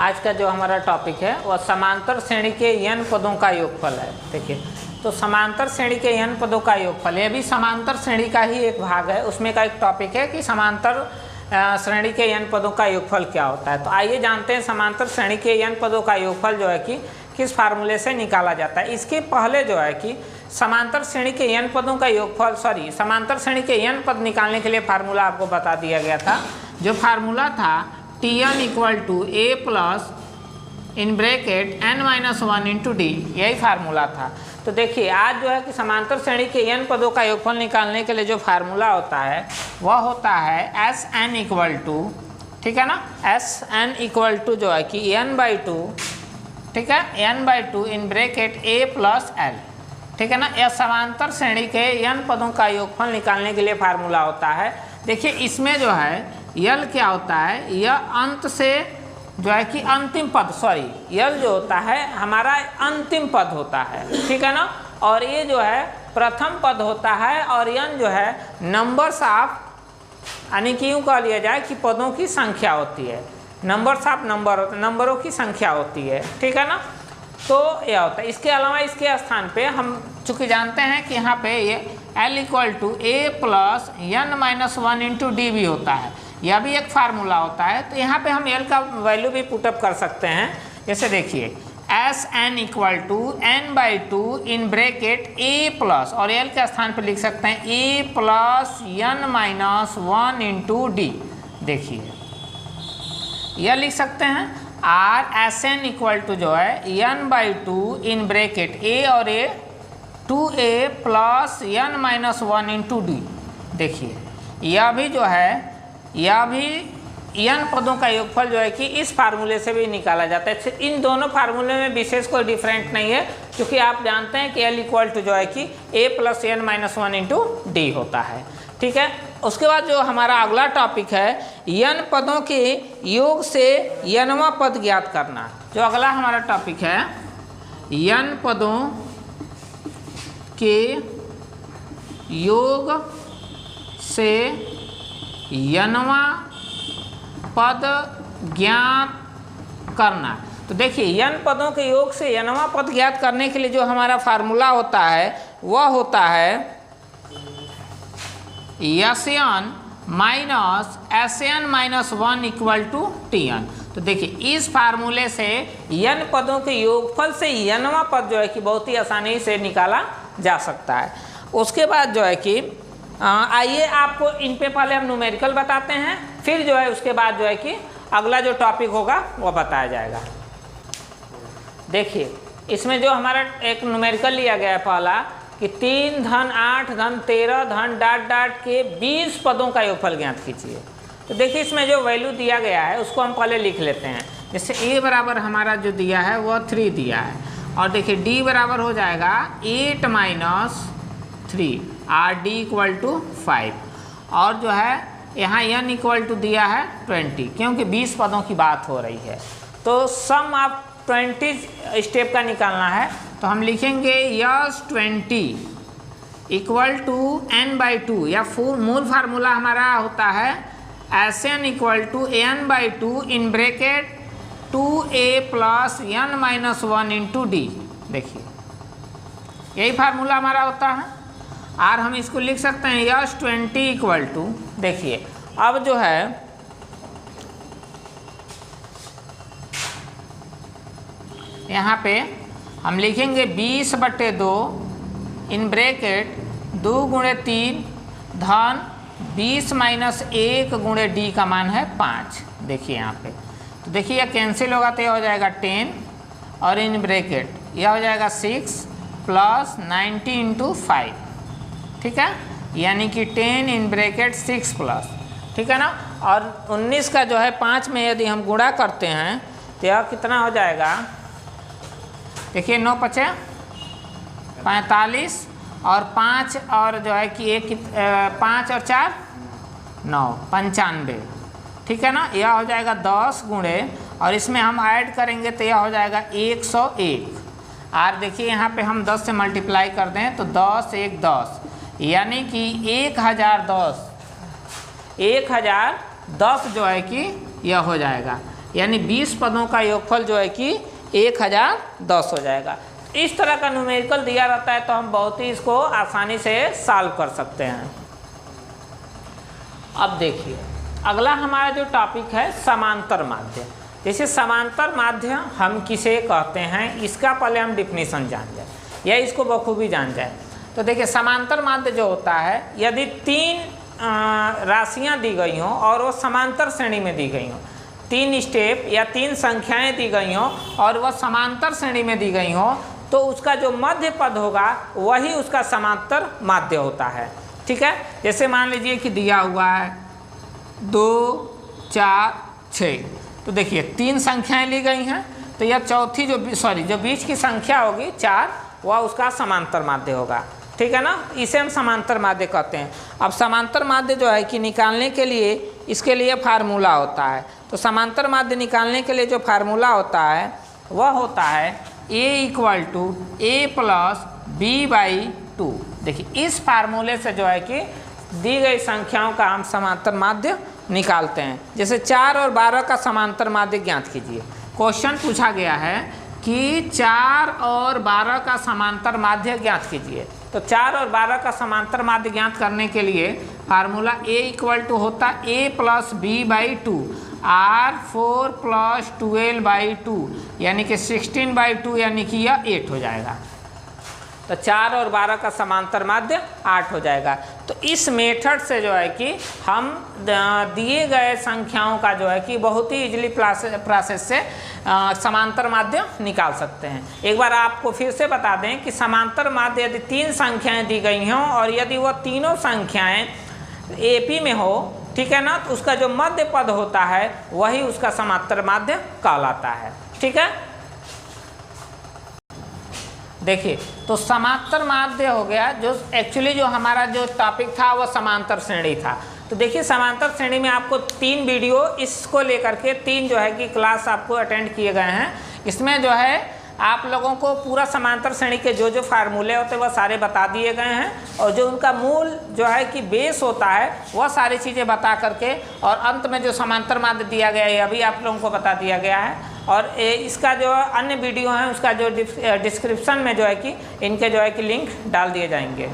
आज का जो हमारा टॉपिक है वह समांतर श्रेणी के n पदों का योगफल है। देखिए, तो समांतर श्रेणी के n पदों का योगफल, यह भी समांतर श्रेणी का ही एक भाग है, उसमें का एक टॉपिक है कि समांतर श्रेणी के n पदों का योगफल क्या होता है। तो आइए जानते हैं समांतर श्रेणी के n पदों का योगफल जो है कि किस फार्मूले से निकाला जाता है। इसके पहले जो है कि समांतर श्रेणी के n पदों का योगफल, समांतर श्रेणी के n पद निकालने के लिए फार्मूला आपको बता दिया गया था। जो फार्मूला था Tn equal to a plus in bracket n-1 into d, यही फार्मूला था। तो देखिए, आज जो है कि समांतर श्रेणी के n पदों का योगफल निकालने के लिए जो फार्मूला होता है वह होता है Sn इक्वल टू, ठीक है ना, Sn इक्वल टू जो है कि n/2, ठीक है, n/2 in bracket a plus l, ठीक है ना। यह समांतर श्रेणी के n पदों का योगफल निकालने के लिए फार्मूला होता है। देखिए, इसमें जो है यल क्या होता है, यह अंत से जो है कि अंतिम पद, यल जो होता है हमारा अंतिम पद होता है, ठीक है ना। और ये जो है प्रथम पद होता है, और यन जो है नंबर्स ऑफ, यानी कि यूँ कह लिया जाए कि पदों की संख्या होती है, नंबर्स ऑफ नंबरों की संख्या होती है, ठीक है ना। तो यह होता है। इसके अलावा इसके स्थान पे हम चूँकि जानते हैं कि यहाँ पे ये L equal to a plus n-1 into d भी होता है, यह भी एक फार्मूला होता है। तो यहाँ पे हम L का वैल्यू भी पुटअप कर सकते हैं। जैसे देखिए, Sn equal to n/2 in bracket a plus, और L के स्थान पर लिख सकते हैं a plus n-1 into d. देखिए, यह लिख सकते हैं। और Sn इक्वल टू जो है n/2 इन ब्रैकेट a और a 2a plus n-1 into d. देखिए, यह भी जो है, यह भी n पदों का योगफल जो है कि इस फार्मूले से भी निकाला जाता है। इन दोनों फार्मूले में विशेष कोई डिफरेंट नहीं है, क्योंकि आप जानते हैं कि L इक्वल टू जो है कि a plus n-1 into D होता है, ठीक है। उसके बाद जो हमारा अगला टॉपिक है n पदों के योग से nवां पद ज्ञात करना। जो अगला हमारा टॉपिक है n पदों के योग से nवां पद ज्ञात करना। तो देखिए, n पदों के योग से nवां पद ज्ञात करने के लिए जो हमारा फार्मूला होता है वह होता है Sn minus Sn-1 equal to Tn। तो देखिए, इस फार्मूले से n पदों के योगफल से nवां पद जो है कि बहुत ही आसानी से निकाला जा सकता है। उसके बाद जो है कि आइए आपको इन पे पहले हम न्यूमेरिकल बताते हैं, फिर जो है उसके बाद जो है कि अगला जो टॉपिक होगा वो बताया जाएगा। देखिए, इसमें जो हमारा एक न्यूमेरिकल लिया गया है पहला कि 3 धन 8 धन 13 धन डॉट डॉट के 20 पदों का योगफल ज्ञात कीजिए। तो देखिए, इसमें जो वैल्यू दिया गया है उसको हम पहले लिख लेते हैं। जैसे a बराबर हमारा जो दिया है वह 3 दिया है, और देखिए d बराबर हो जाएगा 8 माइनस 3 और d इक्वल टू 5, और जो है यहाँ n इक्वल टू दिया है 20, क्योंकि 20 पदों की बात हो रही है। तो सम ऑफ 20 स्टेप का निकालना है, तो हम लिखेंगे यस 20 इक्वल टू n/2, या मूल फार्मूला हमारा होता है Sn equal to n/2 in bracket 2a plus n-1 into d. देखिए, यही फार्मूला हमारा होता है, और हम इसको लिख सकते हैं यस 20 इक्वल टू, देखिए अब जो है यहाँ पे हम लिखेंगे 20/2 इन ब्रैकेट 2 गुणे 3 धन 20 माइनस 1 गुणे डी का मान है 5। देखिए यहाँ पे, तो देखिए यह कैंसिल होगा तो यह हो जाएगा 10, और इन ब्रैकेट यह हो जाएगा 6 प्लस 90 इंटू 5, ठीक है, यानी कि 10 इन ब्रैकेट 6 प्लस, ठीक है ना। और 19 का जो है 5 में यदि हम गुणा करते हैं तो यह कितना हो जाएगा, देखिए 9×5 = 45, और 5 और जो है कि 5 और 4 9 95, ठीक है ना। यह हो जाएगा 10 गुणे, और इसमें हम ऐड करेंगे तो यह हो जाएगा 101, और देखिए यहाँ पे हम 10 से मल्टीप्लाई कर दें तो 10 1 10, यानी कि 1010 जो है कि यह हो जाएगा, यानी 20 पदों का योगफल जो है कि 1010 हो जाएगा। इस तरह का न्यूमेरिकल दिया रहता है तो हम बहुत ही इसको आसानी से सॉल्व कर सकते हैं। अब देखिए अगला हमारा जो टॉपिक है समांतर माध्य। जैसे समांतर माध्य हम किसे कहते हैं, इसका पहले हम डिफिनीशन जान जाए या इसको बखूबी जान जाए। तो देखिए समांतर माध्य जो होता है, यदि 3 राशियां दी गई हों और वो समांतर श्रेणी में दी गई हों, 3 स्टेप या 3 संख्याएं दी गई हों और वह समांतर श्रेणी में दी गई हों, तो उसका जो मध्य पद होगा वही उसका समांतर माध्य होता है। ठीक है, जैसे मान लीजिए कि दिया हुआ है 2, 4, 6, तो देखिए 3 संख्याएं ली गई हैं, तो यह चौथी जो बीच की संख्या होगी 4, वह उसका समांतर माध्य होगा। ठीक है ना, इसे हम समांतर माध्य कहते हैं। अब समांतर माध्य जो है कि निकालने के लिए इसके लिए फार्मूला होता है। तो समांतर माध्य निकालने के लिए जो फार्मूला होता है वह होता है A = A+B/2। देखिए इस फार्मूले से जो है कि दी गई संख्याओं का हम समांतर माध्य निकालते हैं। जैसे 4 और 12 का समांतर माध्य ज्ञात कीजिए। क्वेश्चन पूछा गया है कि 4 और 12 का समांतर माध्य ज्ञात कीजिए। तो 4 और 12 का समांतर माध्य ज्ञात करने के लिए फार्मूला A होता A+B/2, R4 + 12/2 यानी कि 16/2 यानी कि यह 8 हो जाएगा। तो 4 और 12 का समांतर माध्य 8 हो जाएगा। तो इस मेथड से जो है कि हम दिए गए संख्याओं का जो है कि बहुत ही इजीली प्रोसेस से समांतर माध्य निकाल सकते हैं। एक बार आपको फिर से बता दें कि समांतर माध्य यदि 3 संख्याएं दी गई हों और यदि वह तीनों संख्याएं AP में हो, ठीक है ना, तो उसका जो मध्य पद होता है वही उसका समांतर माध्य कहलाता है। ठीक है, देखिए तो समांतर माध्य हो गया। जो एक्चुअली जो हमारा जो टॉपिक था वह समांतर श्रेणी था। तो देखिए समांतर श्रेणी में आपको 3 वीडियो इसको लेकर के 3 जो है कि क्लास आपको अटेंड किए गए हैं। इसमें जो है आप लोगों को पूरा समांतर श्रेणी के जो फार्मूले होते हैं वह सारे बता दिए गए हैं और जो उनका मूल जो है कि बेस होता है वह सारी चीज़ें बता करके और अंत में जो समांतर माध्य दिया गया है अभी आप लोगों को बता दिया गया है। और इसका जो अन्य वीडियो है उसका जो डिस्क्रिप्शन में जो है कि इनके जो है कि लिंक डाल दिए जाएंगे।